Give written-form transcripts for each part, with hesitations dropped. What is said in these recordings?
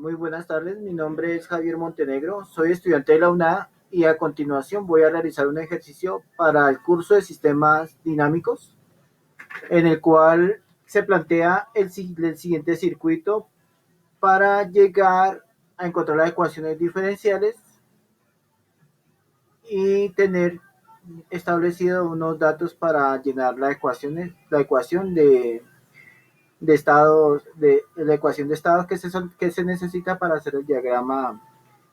Muy buenas tardes, mi nombre es Javier Montenegro, soy estudiante de la UNA y a continuación voy a realizar un ejercicio para el curso de sistemas dinámicos en el cual se plantea el siguiente circuito para llegar a encontrar las ecuaciones diferenciales y tener establecido unos datos para llenar la ecuación de estados, de la ecuación de estados que se necesita para hacer el diagrama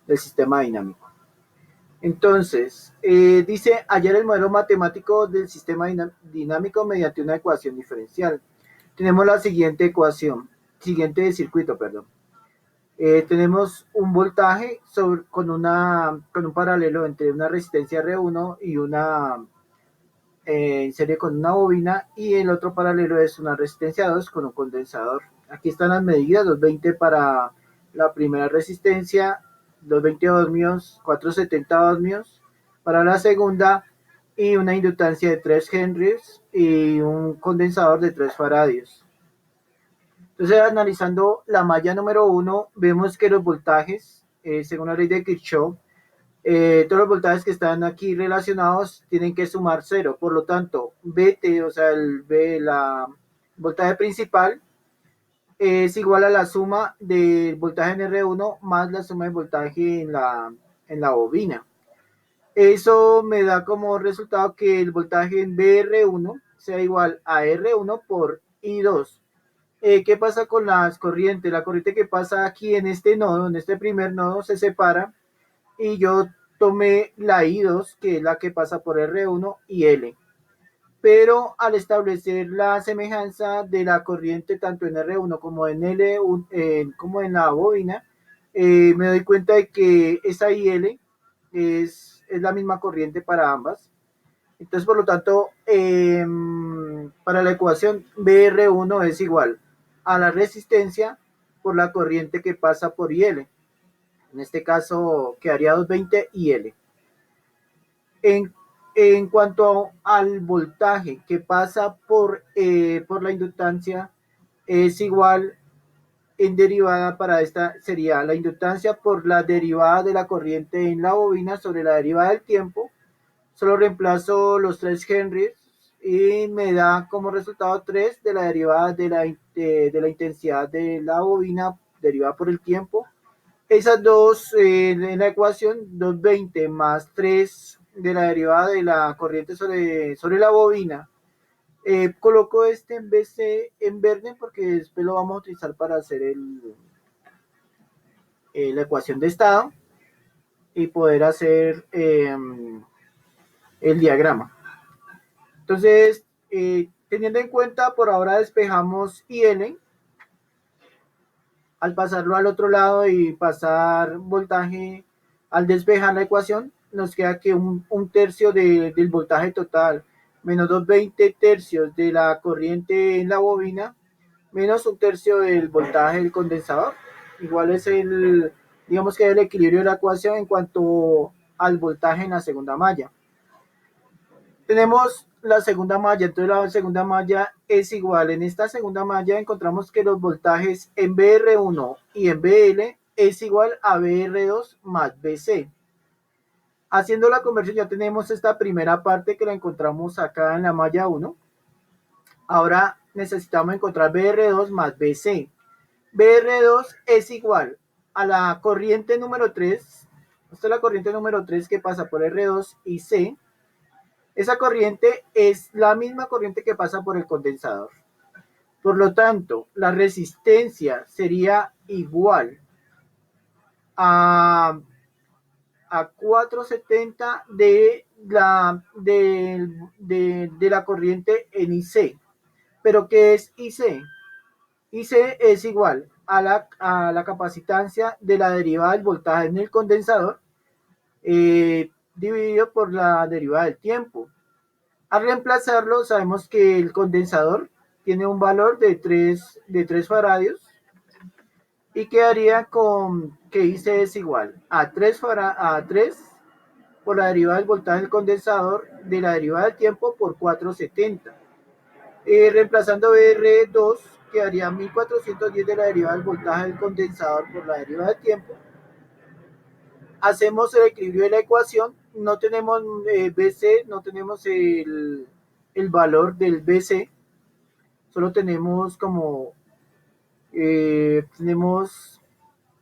del sistema dinámico. Entonces, dice hallar el modelo matemático del sistema dinámico mediante una ecuación diferencial. Tenemos la siguiente ecuación, siguiente circuito, perdón. Tenemos un voltaje con un paralelo entre una resistencia R1 y una en serie con una bobina, y el otro paralelo es una resistencia 2 con un condensador. Aquí están las medidas: 220 para la primera resistencia, 220 ohmios, 470 ohmios para la segunda, y una inductancia de 3 henrys y un condensador de 3 faradios. Entonces, analizando la malla número 1, vemos que los voltajes, según la ley de Kirchhoff, todos los voltajes que están aquí relacionados tienen que sumar cero. Por lo tanto, VT, o sea, la voltaje principal, es igual a la suma del voltaje en R1 más la suma de voltaje en la bobina. Eso me da como resultado que el voltaje en BR1 sea igual a R1 por I2. ¿Qué pasa con las corrientes? La corriente que pasa aquí en este nodo, en este primer nodo, se separa, y yo tomé la I2, que es la que pasa por R1 y L. Pero al establecer la semejanza de la corriente tanto en R1 como en L, como en la bobina, me doy cuenta de que esa IL es la misma corriente para ambas. Entonces, por lo tanto, para la ecuación BR1 es igual a la resistencia por la corriente que pasa por IL. En este caso quedaría 220 IL. En, en cuanto al voltaje que pasa por la inductancia, es igual en derivada para esta, sería la inductancia por la derivada de la corriente en la bobina sobre la derivada del tiempo. Solo reemplazo los 3 henrys y me da como resultado 3 de la derivada de la intensidad de la bobina derivada por el tiempo. Esas dos en la ecuación, 220 más 3 de la derivada de la corriente sobre la bobina. Coloco este en vez de en verde porque después lo vamos a utilizar para hacer la ecuación de estado y poder hacer el diagrama. Entonces, teniendo en cuenta, por ahora despejamos IL. Al pasarlo al otro lado y pasar voltaje, al despejar la ecuación, nos queda que un tercio del voltaje total menos 220 tercios de la corriente en la bobina menos un tercio del voltaje del condensador. Igual es digamos que el equilibrio de la ecuación en cuanto al voltaje en la segunda malla. Tenemos la segunda malla, entonces la segunda malla es igual. En esta segunda malla encontramos que los voltajes en BR1 y en BL es igual a BR2 más BC. Haciendo la conversión ya tenemos esta primera parte que la encontramos acá en la malla 1. Ahora necesitamos encontrar BR2 más BC. BR2 es igual a la corriente número 3. Esta es la corriente número 3 que pasa por R2 y C. Esa corriente es la misma corriente que pasa por el condensador. Por lo tanto, la resistencia sería igual a 470 de la corriente en IC. ¿Pero qué es IC? IC es igual a la capacitancia de la derivada del voltaje en el condensador dividido por la derivada del tiempo. Al reemplazarlo, sabemos que el condensador tiene un valor de 3 faradios y quedaría con que IC es igual a 3 por la derivada del voltaje del condensador de la derivada del tiempo por 470. Reemplazando BR2 quedaría 1410 de la derivada del voltaje del condensador por la derivada del tiempo. Hacemos el equilibrio de la ecuación, no tenemos BC, no tenemos el valor del BC, solo tenemos como,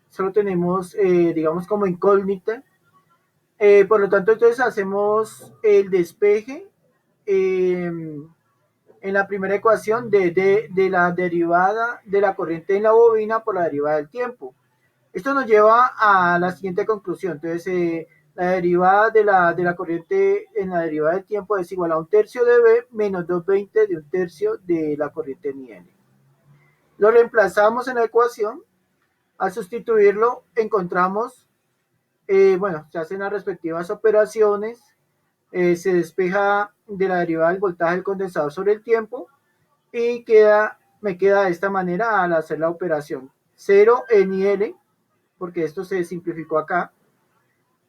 solo tenemos, digamos, como incógnita. Por lo tanto, entonces hacemos el despeje en la primera ecuación de la derivada de la corriente en la bobina por la derivada del tiempo. Esto nos lleva a la siguiente conclusión. Entonces, la derivada de la corriente en la derivada del tiempo es igual a 1/3 de B menos 2/20 de 1/3 de la corriente en I. Lo reemplazamos en la ecuación. Al sustituirlo, encontramos, bueno, se hacen las respectivas operaciones, se despeja de la derivada del voltaje del condensador sobre el tiempo y me queda de esta manera al hacer la operación. 0 en IL, porque esto se simplificó acá,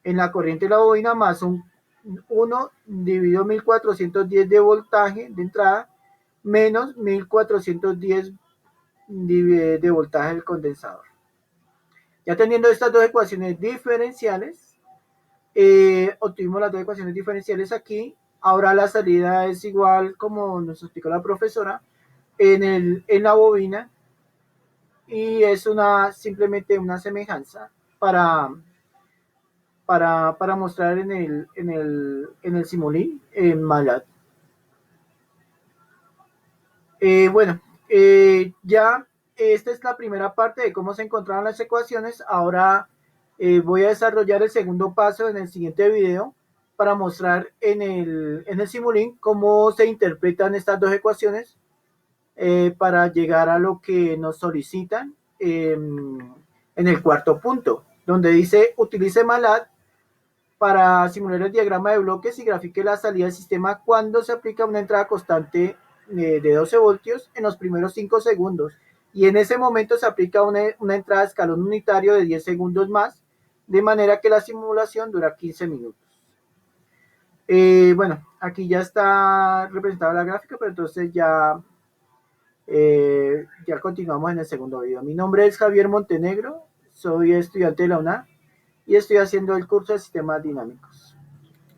en la corriente de la bobina más un 1 dividido 1410 de voltaje de entrada menos 1410 de voltaje del condensador. Ya teniendo estas dos ecuaciones diferenciales, obtuvimos las dos ecuaciones diferenciales aquí. Ahora la salida es igual, como nos explicó la profesora, en la bobina, y es simplemente una semejanza para mostrar en el simulín en MATLAB. Bueno, ya esta es la primera parte de cómo se encontraron las ecuaciones. Ahora voy a desarrollar el segundo paso en el siguiente video para mostrar en el simulín cómo se interpretan estas dos ecuaciones para llegar a lo que nos solicitan en el cuarto punto, donde dice utilice MATLAB para simular el diagrama de bloques y grafique la salida del sistema cuando se aplica una entrada constante de 12 voltios en los primeros 5 segundos. Y en ese momento se aplica una entrada de escalón unitario de 10 segundos más, de manera que la simulación dura 15 minutos. Bueno, aquí ya está representada la gráfica, pero entonces ya continuamos en el segundo video. Mi nombre es Javier Montenegro, soy estudiante de la UNAM y estoy haciendo el curso de sistemas dinámicos.